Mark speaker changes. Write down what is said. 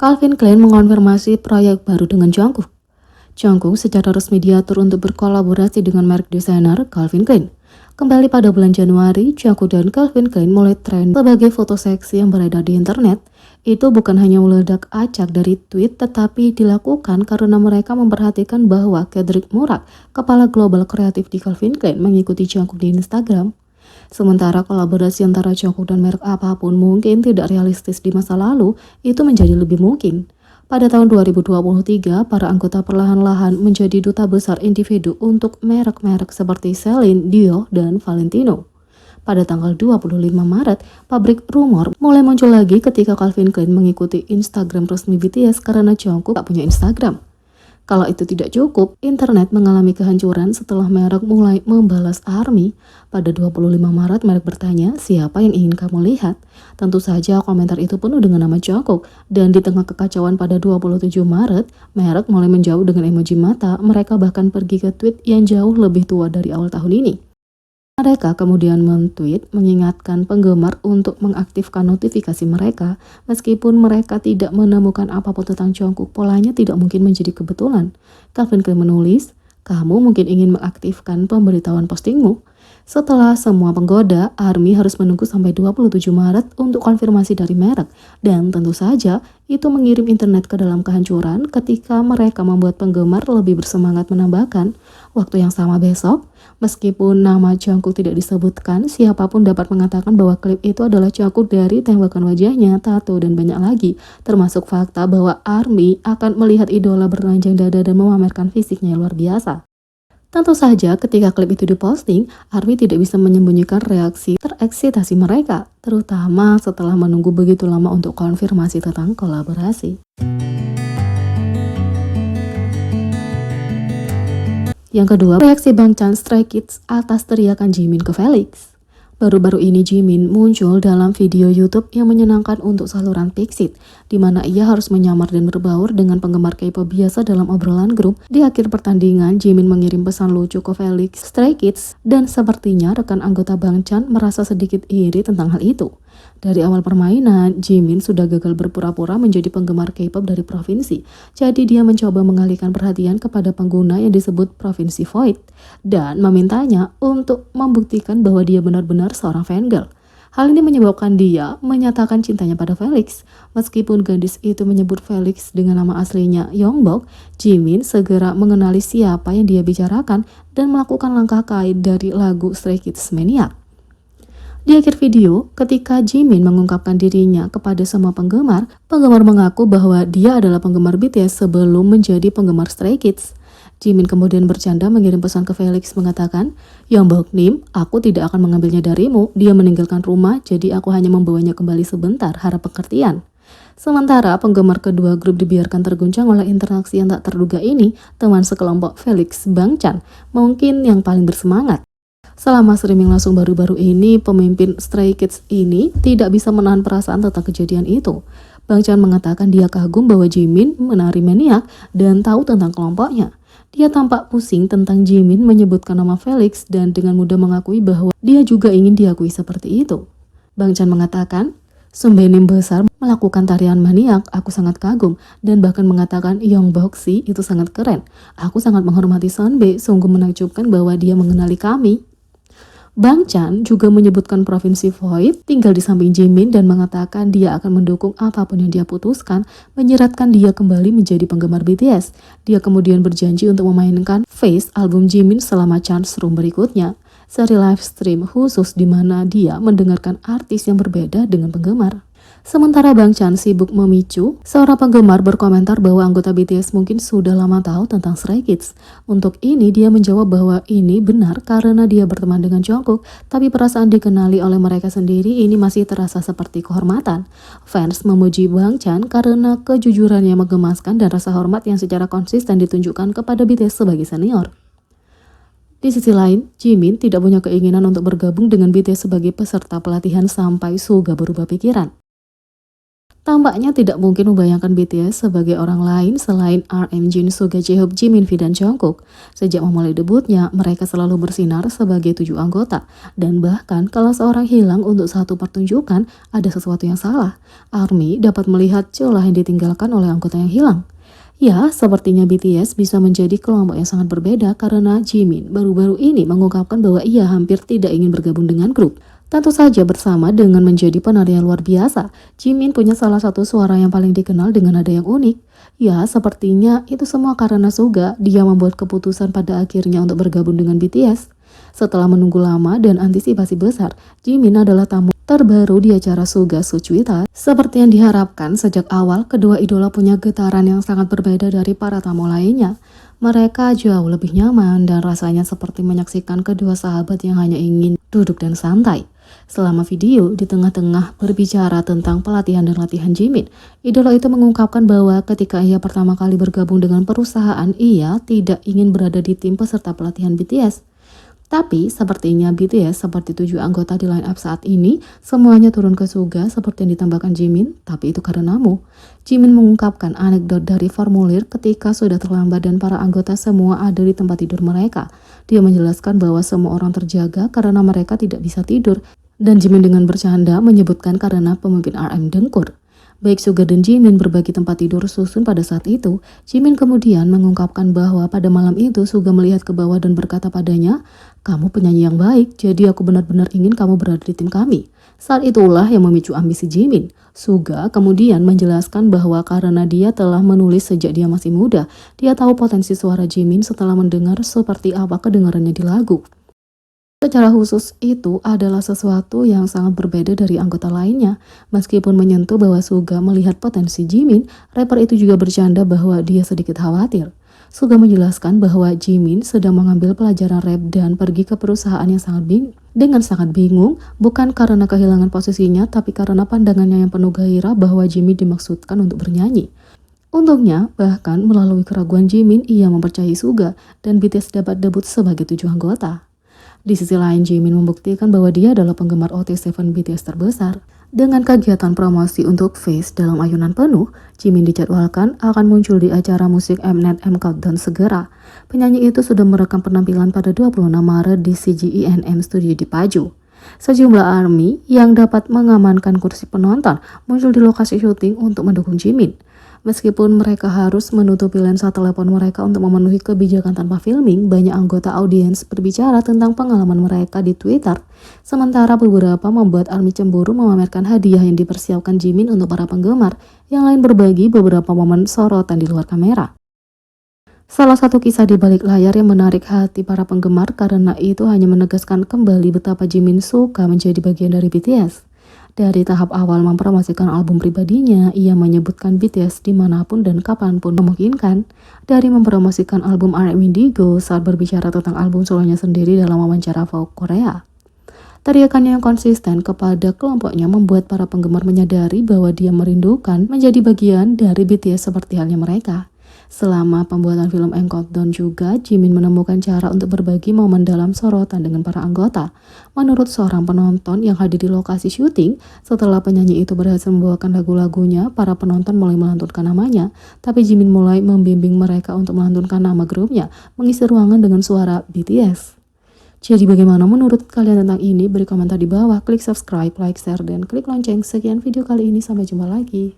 Speaker 1: Calvin Klein mengonfirmasi proyek baru dengan Jungkook. Jungkook secara resmi diatur untuk berkolaborasi dengan merek desainer Calvin Klein. Kembali pada bulan Januari, Jungkook dan Calvin Klein mulai tren sebagai foto seksi yang beredar di internet. Itu bukan hanya meledak acak dari tweet, tetapi dilakukan karena mereka memperhatikan bahwa Kendrick Murak, kepala global kreatif di Calvin Klein, mengikuti Jungkook di Instagram. Sementara kolaborasi antara Jungkook dan merek apapun mungkin tidak realistis di masa lalu, itu menjadi lebih mungkin. Pada tahun 2023, para anggota perlahan-lahan menjadi duta besar individu untuk merek-merek seperti Celine, Dior, dan Valentino. Pada tanggal 25 Maret, pabrik rumor mulai muncul lagi ketika Calvin Klein mengikuti Instagram resmi BTS karena Jungkook tak punya Instagram. Kalau itu tidak cukup, internet mengalami kehancuran setelah merek mulai membalas ARMY. Pada 25 Maret, merek bertanya, siapa yang ingin kamu lihat? Tentu saja komentar itu penuh dengan nama Jungkook. Dan di tengah kekacauan pada 27 Maret, merek mulai menjauh dengan emoji mata. Mereka bahkan pergi ke tweet yang jauh lebih tua dari awal tahun ini. Mereka kemudian men-tweet mengingatkan penggemar untuk mengaktifkan notifikasi mereka. Meskipun mereka tidak menemukan apapun tentang Jungkook, polanya tidak mungkin menjadi kebetulan. Calvin Klein menulis, kamu mungkin ingin mengaktifkan pemberitahuan postingmu. Setelah semua penggoda, ARMY harus menunggu sampai 27 Maret untuk konfirmasi dari merek. Dan tentu saja, itu mengirim internet ke dalam kehancuran ketika mereka membuat penggemar lebih bersemangat menambahkan. Waktu yang sama besok, meskipun nama Jungkook tidak disebutkan, siapapun dapat mengatakan bahwa klip itu adalah Jungkook dari tembakan wajahnya, tato, dan banyak lagi. Termasuk fakta bahwa ARMY akan melihat idola bertelanjang dada dan memamerkan fisiknya yang luar biasa. Tentu saja ketika klip itu diposting, ARMY tidak bisa menyembunyikan reaksi tereksitasi mereka, terutama setelah menunggu begitu lama untuk konfirmasi tentang kolaborasi. Yang kedua, reaksi Bangtan Stray Kids atas teriakan Jimin ke Felix. Baru-baru ini Jimin muncul dalam video YouTube yang menyenangkan untuk saluran Pixiv, di mana ia harus menyamar dan berbaur dengan penggemar K-pop biasa dalam obrolan grup. Di akhir pertandingan, Jimin mengirim pesan lucu ke Felix Stray Kids, dan sepertinya rekan anggota Bangtan merasa sedikit iri tentang hal itu. Dari awal permainan, Jimin sudah gagal berpura-pura menjadi penggemar K-pop dari provinsi. Jadi dia mencoba mengalihkan perhatian kepada pengguna yang disebut Provinsi Void dan memintanya untuk membuktikan bahwa dia benar-benar seorang fangirl. Hal ini menyebabkan dia menyatakan cintanya pada Felix. Meskipun gadis itu menyebut Felix dengan nama aslinya Yongbok, Jimin segera mengenali siapa yang dia bicarakan dan melakukan langkah kait dari lagu Stray Kids Maniac. Di akhir video, ketika Jimin mengungkapkan dirinya kepada semua penggemar mengaku bahwa dia adalah penggemar BTS sebelum menjadi penggemar Stray Kids. Jimin kemudian bercanda mengirim pesan ke Felix mengatakan, Yongbok Nim, aku tidak akan mengambilnya darimu, dia meninggalkan rumah jadi aku hanya membawanya kembali sebentar, harap pengertian. Sementara penggemar kedua grup dibiarkan terguncang oleh interaksi yang tak terduga ini, teman sekelompok Felix, Bangtan, mungkin yang paling bersemangat. Selama streaming langsung baru-baru ini, pemimpin Stray Kids ini tidak bisa menahan perasaan tentang kejadian itu. Bangtan mengatakan dia kagum bahwa Jimin menari Maniac dan tahu tentang kelompoknya. Dia tampak pusing tentang Jimin menyebutkan nama Felix dan dengan mudah mengakui bahwa dia juga ingin diakui seperti itu. Bangtan mengatakan, Sumbenim besar melakukan tarian Maniac, aku sangat kagum, dan bahkan mengatakan Yongbok sih itu sangat keren. Aku sangat menghormati Sunbae, sungguh menakjubkan bahwa dia mengenali kami. Bangtan juga menyebutkan Provinsi Void tinggal di samping Jimin dan mengatakan dia akan mendukung apapun yang dia putuskan, menyeratkan dia kembali menjadi penggemar BTS. Dia kemudian berjanji untuk memainkan Face album Jimin selama Chance Room berikutnya, seri live stream khusus di mana dia mendengarkan artis yang berbeda dengan penggemar. Sementara Bangtan sibuk memicu, seorang penggemar berkomentar bahwa anggota BTS mungkin sudah lama tahu tentang Stray Kids. Untuk ini dia menjawab bahwa ini benar karena dia berteman dengan Jungkook, tapi perasaan dikenali oleh mereka sendiri ini masih terasa seperti kehormatan. Fans memuji Bangtan karena kejujurannya menggemaskan dan rasa hormat yang secara konsisten ditunjukkan kepada BTS sebagai senior. Di sisi lain, Jimin tidak punya keinginan untuk bergabung dengan BTS sebagai peserta pelatihan sampai Suga berubah pikiran. Tampaknya tidak mungkin membayangkan BTS sebagai orang lain selain RM, Jin, Suga, J-Hope, Jimin, V, dan Jungkook. Sejak memulai debutnya, mereka selalu bersinar sebagai 7 anggota. Dan bahkan kalau seorang hilang untuk satu pertunjukan, ada sesuatu yang salah. ARMY dapat melihat celah yang ditinggalkan oleh anggota yang hilang. Ya, sepertinya BTS bisa menjadi kelompok yang sangat berbeda karena Jimin baru-baru ini mengungkapkan bahwa ia hampir tidak ingin bergabung dengan grup. Tentu saja bersama dengan menjadi penari yang luar biasa, Jimin punya salah satu suara yang paling dikenal dengan nada yang unik. Ya, sepertinya itu semua karena Suga, dia membuat keputusan pada akhirnya untuk bergabung dengan BTS. Setelah menunggu lama dan antisipasi besar, Jimin adalah tamu terbaru di acara Suga Suchwita. Seperti yang diharapkan sejak awal, kedua idola punya getaran yang sangat berbeda dari para tamu lainnya. Mereka jauh lebih nyaman dan rasanya seperti menyaksikan kedua sahabat yang hanya ingin duduk dan santai. Selama video, di tengah-tengah berbicara tentang pelatihan dan latihan Jimin, idola itu mengungkapkan bahwa ketika ia pertama kali bergabung dengan perusahaan, ia tidak ingin berada di tim peserta pelatihan BTS. Tapi sepertinya BTS seperti 7 anggota di line up saat ini, semuanya turun ke Suga seperti yang ditambahkan Jimin, tapi itu karenamu. Jimin mengungkapkan anekdot dari formulir ketika sudah terlambat dan para anggota semua ada di tempat tidur mereka. Dia menjelaskan bahwa semua orang terjaga karena mereka tidak bisa tidur, dan Jimin dengan bercanda menyebutkan karena pemimpin RM dengkur. Baik Suga dan Jimin berbagi tempat tidur susun pada saat itu. Jimin kemudian mengungkapkan bahwa pada malam itu Suga melihat ke bawah dan berkata padanya, "Kamu penyanyi yang baik, jadi aku benar-benar ingin kamu berada di tim kami." Saat itulah yang memicu ambisi Jimin. Suga kemudian menjelaskan bahwa karena dia telah menulis sejak dia masih muda, dia tahu potensi suara Jimin setelah mendengar seperti apa kedengarannya di lagu. Secara khusus itu adalah sesuatu yang sangat berbeda dari anggota lainnya. Meskipun menyentuh bahwa Suga melihat potensi Jimin, rapper itu juga bercanda bahwa dia sedikit khawatir. Suga menjelaskan bahwa Jimin sedang mengambil pelajaran rap dan pergi ke perusahaan yang sangat bingung, bukan karena kehilangan posisinya, tapi karena pandangannya yang penuh gairah bahwa Jimin dimaksudkan untuk bernyanyi. Untungnya, bahkan melalui keraguan Jimin, ia mempercayai Suga dan BTS dapat debut sebagai 7 anggota. Di sisi lain, Jimin membuktikan bahwa dia adalah penggemar OT7 BTS terbesar. Dengan kegiatan promosi untuk Face dalam ayunan penuh, Jimin dijadwalkan akan muncul di acara musik Mnet M Countdown segera. Penyanyi itu sudah merekam penampilan pada 26 Maret di CGENM Studio di Paju. Sejumlah ARMY yang dapat mengamankan kursi penonton muncul di lokasi syuting untuk mendukung Jimin. Meskipun mereka harus menutupi lensa telepon mereka untuk memenuhi kebijakan tanpa filming, banyak anggota audiens berbicara tentang pengalaman mereka di Twitter. Sementara beberapa membuat ARMY cemburu memamerkan hadiah yang dipersiapkan Jimin untuk para penggemar, yang lain berbagi beberapa momen sorotan di luar kamera. Salah satu kisah di balik layar yang menarik hati para penggemar karena itu hanya menegaskan kembali betapa Jimin suka menjadi bagian dari BTS. Dari tahap awal mempromosikan album pribadinya, ia menyebutkan BTS dimanapun dan kapanpun memungkinkan. Dari mempromosikan album RM Indigo saat berbicara tentang album solonya sendiri dalam wawancara Vogue Korea. Teriakannya yang konsisten kepada kelompoknya membuat para penggemar menyadari bahwa dia merindukan menjadi bagian dari BTS seperti halnya mereka. Selama pembuatan film M Countdown juga, Jimin menemukan cara untuk berbagi momen dalam sorotan dengan para anggota. Menurut seorang penonton yang hadir di lokasi syuting, setelah penyanyi itu berhasil membawakan lagu-lagunya, para penonton mulai melantunkan namanya. Tapi Jimin mulai membimbing mereka untuk melantunkan nama grupnya, mengisi ruangan dengan suara BTS. Jadi bagaimana menurut kalian tentang ini? Beri komentar di bawah, klik subscribe, like, share, dan klik lonceng. Sekian video kali ini, sampai jumpa lagi.